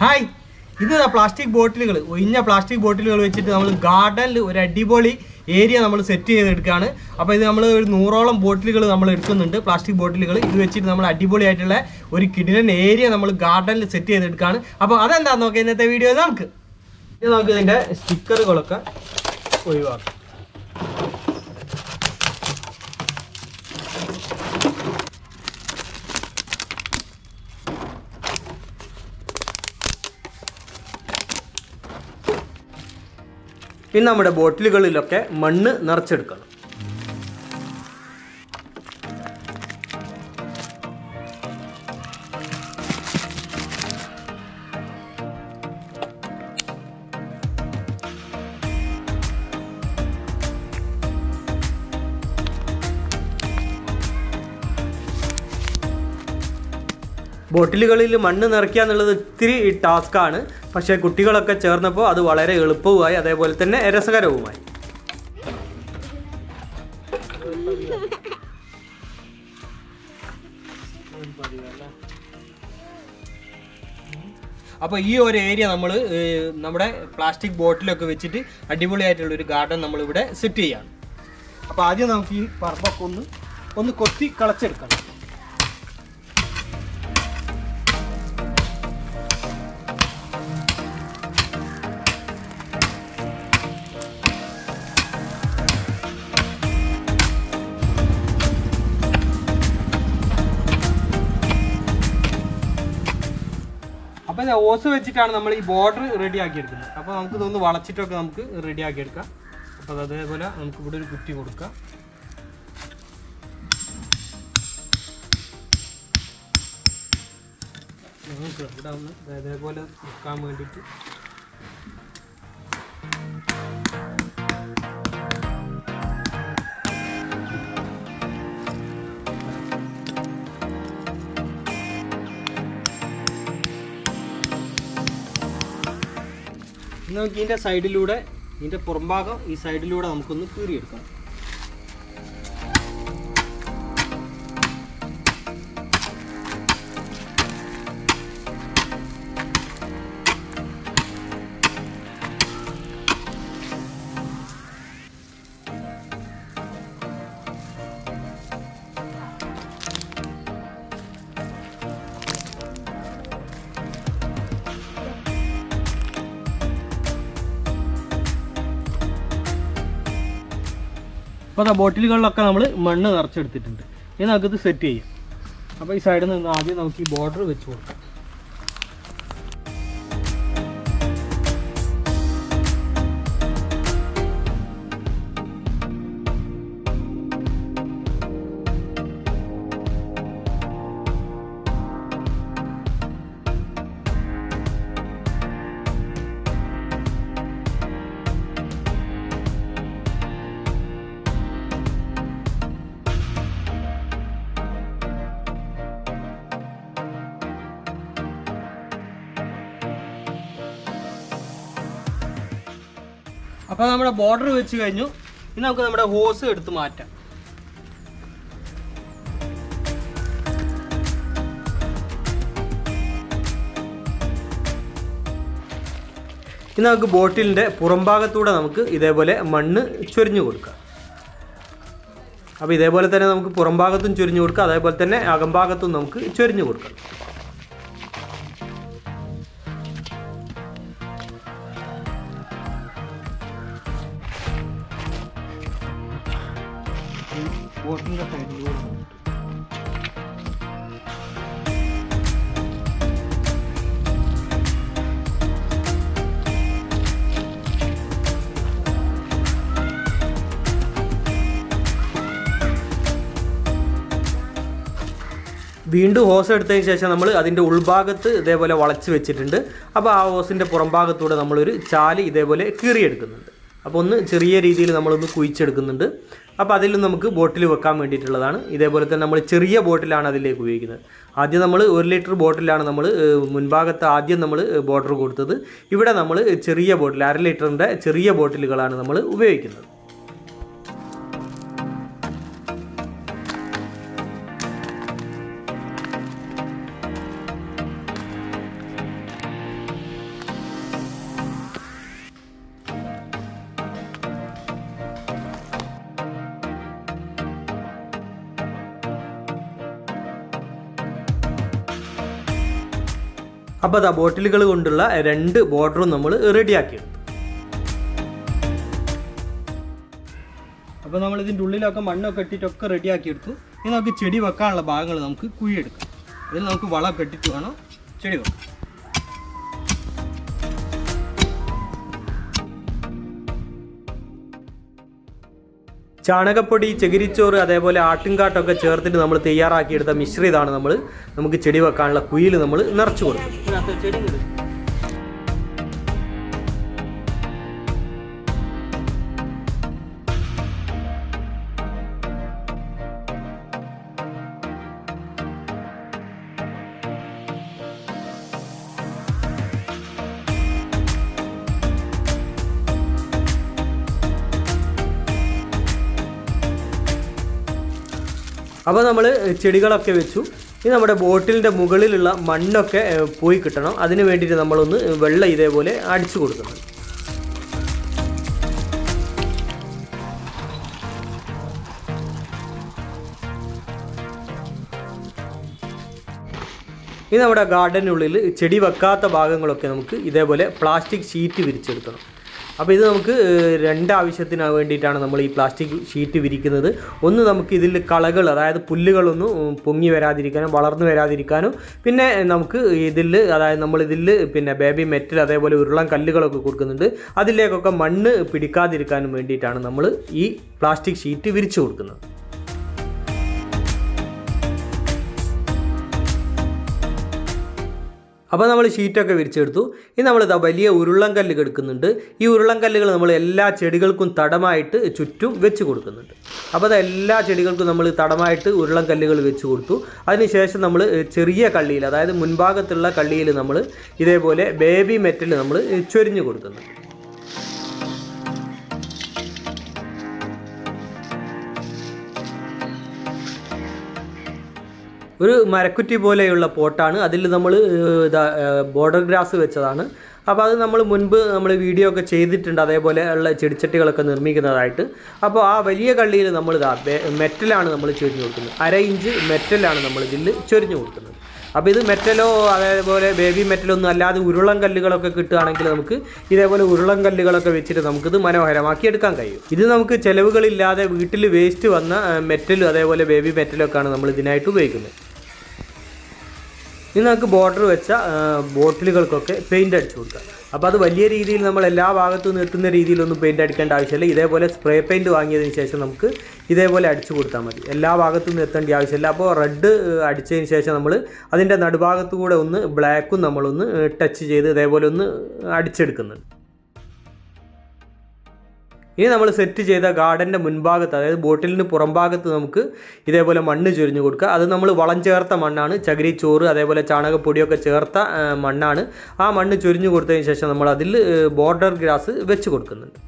Hi, ഇത് plastic ബോട്ടിലുകൾ, ഒഴിഞ്ഞ plastic ബോട്ടിലുകൾ വെച്ചിട്ട് നമ്മൾ ഗാർഡനിൽ ഒരു അടിപൊളി ഏരിയ നമ്മൾ സെറ്റ് ചെയ്തെടുക്കുകയാണ്. അപ്പോൾ ഇത് നമ്മൾ ഒരു 100ഓളം ബോട്ടിലുകൾ നമ്മൾ എടുക്കുന്നുണ്ട്, പ്ലാസ്റ്റിക് ബോട്ടിലുകൾ. ഇത് വെച്ചിട്ട് നമ്മൾ അടിപൊളിയായിട്ടുള്ള ഒരു കിടിലൻ ഏരിയ നമ്മൾ ഗാർഡനിൽ സെറ്റ് ചെയ്തെടുക്കുകയാണ്. അപ്പോൾ അതെന്താണെന്ന് നോക്കാം ഇന്നത്തെ വീഡിയോ. നമുക്ക് ഇതിൻ്റെ സ്റ്റിക്കറുകളൊക്കെ ഒഴിവാക്കാം. പിന്നെ നമ്മുടെ ബോട്ടിലുകളിലൊക്കെ മണ്ണ് നിറച്ചെടുക്കണം. ബോട്ടിലുകളിൽ മണ്ണ് നിറയ്ക്കുക എന്നുള്ളത് ഇത്തിരി ടാസ്ക്കാണ്. പക്ഷേ കുട്ടികളൊക്കെ ചേർന്നപ്പോൾ അത് വളരെ എളുപ്പവുമായി, അതേപോലെ തന്നെ രസകരവുമായി. അപ്പോൾ ഈ ഒരു ഏരിയ നമ്മൾ നമ്മുടെ പ്ലാസ്റ്റിക് ബോട്ടിലൊക്കെ വെച്ചിട്ട് അടിപൊളിയായിട്ടുള്ളൊരു ഗാർഡൻ നമ്മളിവിടെ സെറ്റ് ചെയ്യാണ്. അപ്പോൾ ആദ്യം നമുക്ക് ഈ പറമ്പൊക്കെ ഒന്ന് കൊത്തി കളച്ചെടുക്കണം. അപ്പോൾ ഓസ് വെച്ചിട്ടാണ് നമ്മൾ ഈ ബോർഡർ റെഡിയാക്കി എടുക്കുന്നത്. അപ്പോൾ നമുക്ക് ഇതൊന്ന് വളച്ചിട്ടൊക്കെ നമുക്ക് റെഡിയാക്കി എടുക്കാം. അപ്പോൾ അതേപോലെ നമുക്ക് ഇവിടെ ഒരു കുറ്റി കൊടുക്കാം. നമുക്ക് ഇവിടെ ഒന്ന് അതേപോലെ വെക്കാൻ വേണ്ടിയിട്ട് നമുക്ക് ഇതിൻ്റെ സൈഡിലൂടെ, ഇതിൻ്റെ പുറംഭാഗം ഈ സൈഡിലൂടെ നമുക്കൊന്ന് കീറിയെടുക്കാം. അപ്പോൾ ബോട്ടിലുകളിലൊക്കെ നമ്മൾ മണ്ണ് നിറച്ചെടുത്തിട്ടുണ്ട്. ഇനി നമുക്കിത് സെറ്റ് ചെയ്യാം. അപ്പോൾ ഈ സൈഡിൽ നിന്ന് ആദ്യം നമുക്ക് ഈ ബോർഡർ വെച്ച് കൊടുക്കാം. അപ്പോൾ നമ്മുടെ ബോർഡർ വെച്ച് കഴിഞ്ഞു. ഇനി നമുക്ക് നമ്മുടെ ഹോസ് എടുത്ത് മാറ്റാം. ഇനി നമുക്ക് ബോട്ടിലിൻ്റെ പുറംഭാഗത്തൂടെ നമുക്ക് ഇതേപോലെ മണ്ണ് ചൊരിഞ്ഞു കൊടുക്കാം. അപ്പോൾ ഇതേപോലെ തന്നെ നമുക്ക് പുറംഭാഗത്തും ചൊരിഞ്ഞു കൊടുക്കാം, അതേപോലെ തന്നെ അകംഭാഗത്തും നമുക്ക് ചൊരിഞ്ഞു കൊടുക്കാം. ബോട്ടിൻ്റെ സൈഡിലൂടെ വീണ്ടും ഹോസ് എടുത്തതിന് ശേഷം നമ്മൾ അതിൻ്റെ ഉൾഭാഗത്ത് ഇതേപോലെ വളച്ച് വെച്ചിട്ടുണ്ട്. അപ്പോൾ ആ ഹോസിൻ്റെ പുറംഭാഗത്തൂടെ നമ്മളൊരു ചാല് ഇതേപോലെ കീറിയെടുക്കുന്നുണ്ട്. അപ്പോൾ ഒന്ന് ചെറിയ രീതിയിൽ നമ്മളൊന്ന് കുഴിച്ചെടുക്കുന്നുണ്ട്. അപ്പോൾ അതിൽ നമുക്ക് ബോട്ടിൽ വെക്കാൻ വേണ്ടിയിട്ടുള്ളതാണ്. ഇതേപോലെ തന്നെ നമ്മൾ ചെറിയ ബോട്ടിലാണ് അതിലേക്ക് ഉപയോഗിക്കുന്നത്. ആദ്യം നമ്മൾ 1 ലിറ്റർ ബോട്ടിലാണ് നമ്മൾ മുൻഭാഗത്ത് ആദ്യം നമ്മൾ ബോർഡർ കൊടുത്തത്. ഇവിടെ നമ്മൾ ചെറിയ ബോട്ടിൽ 1/2 ലിറ്ററിൻ്റെ ചെറിയ ബോട്ടിലുകളാണ് നമ്മൾ ഉപയോഗിക്കുന്നത്. അപ്പോൾ അതാ ബോട്ടിലുകൾ കൊണ്ടുള്ള 2 ബോർഡറും നമ്മൾ റെഡിയാക്കിയെടുത്തു. അപ്പോൾ നമ്മൾ ഇതിൻ്റെ ഉള്ളിലൊക്കെ മണ്ണൊക്കെ ഇട്ടിട്ടൊക്കെ റെഡിയാക്കിയെടുത്തു. ഇനി നമുക്ക് ചെടി വെക്കാനുള്ള ഭാഗങ്ങൾ നമുക്ക് കുഴിയെടുക്കാം. അതിൽ നമുക്ക് വളമൊക്കെ ഇട്ടിട്ട് വേണം ചെടി വെക്കാം. ചാണകപ്പൊടി, ചകിരിച്ചോറ്, അതേപോലെ ആട്ടിൻകാട്ടൊക്കെ ചേർത്തിട്ട് നമ്മൾ തയ്യാറാക്കിയെടുത്ത മിശ്രിതമാണ് നമുക്ക് ചെടി വെക്കാനുള്ള കുയിൽ നമ്മൾ നിറച്ചു കൊടുക്കും. അപ്പോൾ നമ്മൾ ചെടികളൊക്കെ വെച്ചു. ഇനി നമ്മുടെ ബോട്ടിലിൻ്റെ മുകളിലുള്ള മണ്ണൊക്കെ പോയി കിട്ടണം. അതിന് വേണ്ടിയിട്ട് നമ്മളൊന്ന് വെള്ളം ഇതേപോലെ അടിച്ചു കൊടുക്കണം. ഇനി നമ്മുടെ ഗാർഡനുള്ളിൽ ചെടി വെക്കാത്ത ഭാഗങ്ങളൊക്കെ നമുക്ക് ഇതേപോലെ പ്ലാസ്റ്റിക് ഷീറ്റ് വിരിച്ചെടുക്കണം. അപ്പോൾ ഇത് നമുക്ക് 2 ആവശ്യത്തിന് വേണ്ടിയിട്ടാണ് നമ്മൾ ഈ പ്ലാസ്റ്റിക് ഷീറ്റ് വിരിക്കുന്നത്. ഒന്ന് നമുക്ക് ഇതിൽ കളകൾ, അതായത് പുല്ലുകളൊന്നും പൊങ്ങി വരാതിരിക്കാനും വളർന്നു വരാതിരിക്കാനും, പിന്നെ നമുക്ക് നമ്മളിതിൽ പിന്നെ ബേബി മെറ്റൽ, അതേപോലെ ഉരുളൻ കല്ലുകളൊക്കെ കൊടുക്കുന്നുണ്ട്. അതിലേക്കൊക്കെ മണ്ണ് പിടിക്കാതിരിക്കാനും വേണ്ടിയിട്ടാണ് നമ്മൾ ഈ പ്ലാസ്റ്റിക് ഷീറ്റ് വിരിച്ചു കൊടുക്കുന്നത്. അപ്പോൾ നമ്മൾ ഷീറ്റൊക്കെ വിരിച്ചെടുത്തു. ഇനി നമ്മളിതാ വലിയ ഉരുളൻകല്ല് എടുക്കുന്നുണ്ട്. ഈ ഉരുളൻകല്ലുകൾ നമ്മൾ എല്ലാ ചെടികൾക്കും തടമായിട്ട് ചുറ്റും വെച്ച് കൊടുക്കുന്നുണ്ട്. അപ്പോൾ അത് എല്ലാ ചെടികൾക്കും നമ്മൾ തടമായിട്ട് ഉരുളൻകല്ലുകൾ വെച്ച് കൊടുത്തു. അതിനുശേഷം നമ്മൾ ചെറിയ കള്ളിയിൽ, അതായത് മുൻഭാഗത്തുള്ള കള്ളിയിൽ നമ്മൾ ഇതേപോലെ ബേബി മെറ്റൽ നമ്മൾ ചൊരിഞ്ഞു കൊടുക്കുന്നുണ്ട്. ഒരു മരക്കുറ്റി പോലെയുള്ള പോട്ടാണ്. അതിൽ നമ്മൾ ബോർഡർ ഗ്രാസ് വെച്ചതാണ്. അപ്പോൾ അത് നമ്മൾ മുൻപ് വീഡിയോ ഒക്കെ ചെയ്തിട്ടുണ്ട്, അതേപോലെ ഉള്ള ചെടിച്ചട്ടികളൊക്കെ നിർമ്മിക്കുന്നതായിട്ട്. അപ്പോൾ ആ വലിയ കള്ളിയിൽ നമ്മൾ മെറ്റലാണ് നമ്മൾ ചൊരിഞ്ഞു കൊടുക്കുന്നത്. 1/2 ഇഞ്ച് മെറ്റലാണ് നമ്മൾ ഇതിൽ ചൊരിഞ്ഞു കൊടുക്കുന്നത്. അപ്പോൾ ഇത് മെറ്റലോ അതേപോലെ ബേബി മെറ്റലൊന്നും അല്ലാതെ ഉരുളൻ കല്ലുകളൊക്കെ കിട്ടുകയാണെങ്കിൽ നമുക്ക് ഇതേപോലെ ഉരുളൻ കല്ലുകളൊക്കെ വെച്ചിട്ട് നമുക്കിത് മനോഹരമാക്കി എടുക്കാൻ കഴിയും. ഇത് നമുക്ക് ചിലവുകളില്ലാതെ വീട്ടിൽ വേസ്റ്റ് വന്ന മെറ്റലും അതേപോലെ ബേബി മെറ്റലൊക്കെയാണ് നമ്മൾ ഇതിനായിട്ട് ഉപയോഗിക്കുന്നത്. ഇനി നമുക്ക് ബോർഡർ വെച്ച ബോട്ടിലുകൾക്കൊക്കെ പെയിൻ്റ് അടിച്ചു കൊടുക്കാം. അപ്പോൾ അത് വലിയ രീതിയിൽ നമ്മൾ എല്ലാ ഭാഗത്തു നിന്ന് എത്തുന്ന രീതിയിലൊന്നും പെയിൻ്റ് അടിക്കേണ്ട ആവശ്യമില്ല. ഇതേപോലെ സ്പ്രേ പെയിൻറ്റ് വാങ്ങിയതിന് ശേഷം നമുക്ക് ഇതേപോലെ അടിച്ചു കൊടുത്താൽ മതി. എല്ലാ ഭാഗത്തു നിന്ന് എത്തേണ്ട ആവശ്യമില്ല. അപ്പോൾ റെഡ് അടിച്ചതിന് ശേഷം നമ്മൾ അതിൻ്റെ നടുഭാഗത്തു കൂടെ ഒന്ന് ബ്ലാക്കും നമ്മളൊന്ന് ടച്ച് ചെയ്ത് ഇതേപോലെ ഒന്ന് അടിച്ചെടുക്കുന്നുണ്ട്. ഇനി നമ്മൾ സെറ്റ് ചെയ്ത ഗാർഡൻ്റെ മുൻഭാഗത്ത്, അതായത് ബോട്ടിലിന് പുറംഭാഗത്ത് നമുക്ക് ഇതേപോലെ മണ്ണ് ചൊരിഞ്ഞു കൊടുക്കുക. അത് നമ്മൾ വളം ചേർത്ത മണ്ണാണ്. ചകിരിച്ചോറ് അതേപോലെ ചാണകപ്പൊടിയൊക്കെ ചേർത്ത മണ്ണാണ്. ആ മണ്ണ് ചൊരിഞ്ഞു കൊടുത്തതിന് ശേഷം നമ്മൾ അതിൽ ബോർഡർ ഗ്രാസ് വെച്ച് കൊടുക്കുന്നുണ്ട്.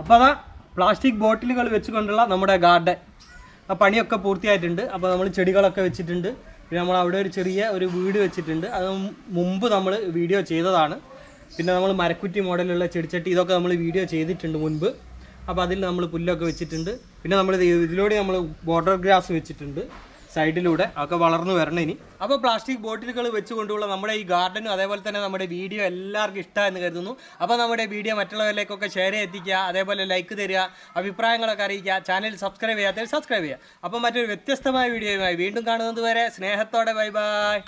അപ്പോൾ അതാ പ്ലാസ്റ്റിക് ബോട്ടിലുകൾ വെച്ചുകൊണ്ടുള്ള നമ്മുടെ ഗാർഡൻ ആ പണിയൊക്കെ പൂർത്തിയായിട്ടുണ്ട്. അപ്പോൾ നമ്മൾ ചെടികളൊക്കെ വെച്ചിട്ടുണ്ട്. പിന്നെ നമ്മൾ അവിടെ ഒരു ചെറിയ വീട് വെച്ചിട്ടുണ്ട്. അത് മുമ്പ് നമ്മൾ വീഡിയോ ചെയ്തതാണ്. പിന്നെ നമ്മൾ മരക്കുറ്റി മോഡലുള്ള ചെടിച്ചട്ടി ഇതൊക്കെ നമ്മൾ വീഡിയോ ചെയ്തിട്ടുണ്ട് മുൻപ്. അപ്പോൾ അതിൽ നമ്മൾ പുല്ലൊക്കെ വെച്ചിട്ടുണ്ട്. പിന്നെ നമ്മൾ ഇതിലൂടെ നമ്മൾ ബോർഡർ ഗ്രാസ് വെച്ചിട്ടുണ്ട് സൈഡിലൂടെ. ഒക്കെ വളർന്നു വരണം ഇനി. അപ്പോൾ പ്ലാസ്റ്റിക് ബോട്ടിലുകൾ വെച്ചുകൊണ്ടുള്ള നമ്മുടെ ഈ ഗാർഡനും അതേപോലെ തന്നെ നമ്മുടെ വീഡിയോ എല്ലാവർക്കും ഇഷ്ടമായെന്ന് കരുതുന്നു. അപ്പോൾ നമ്മുടെ വീഡിയോ മറ്റുള്ളവരിലേക്കൊക്കെ ഷെയർ എത്തിക്കുക, അതേപോലെ ലൈക്ക് തരിക, അഭിപ്രായങ്ങളൊക്കെ അറിയിക്കുക, ചാനൽ സബ്സ്ക്രൈബ് ചെയ്യാത്തവർ സബ്സ്ക്രൈബ് ചെയ്യുക. അപ്പോൾ മറ്റൊരു വ്യത്യസ്തമായ വീഡിയോയുമായി വീണ്ടും കാണുന്നത് വരെ സ്നേഹത്തോടെ ബൈ ബൈ.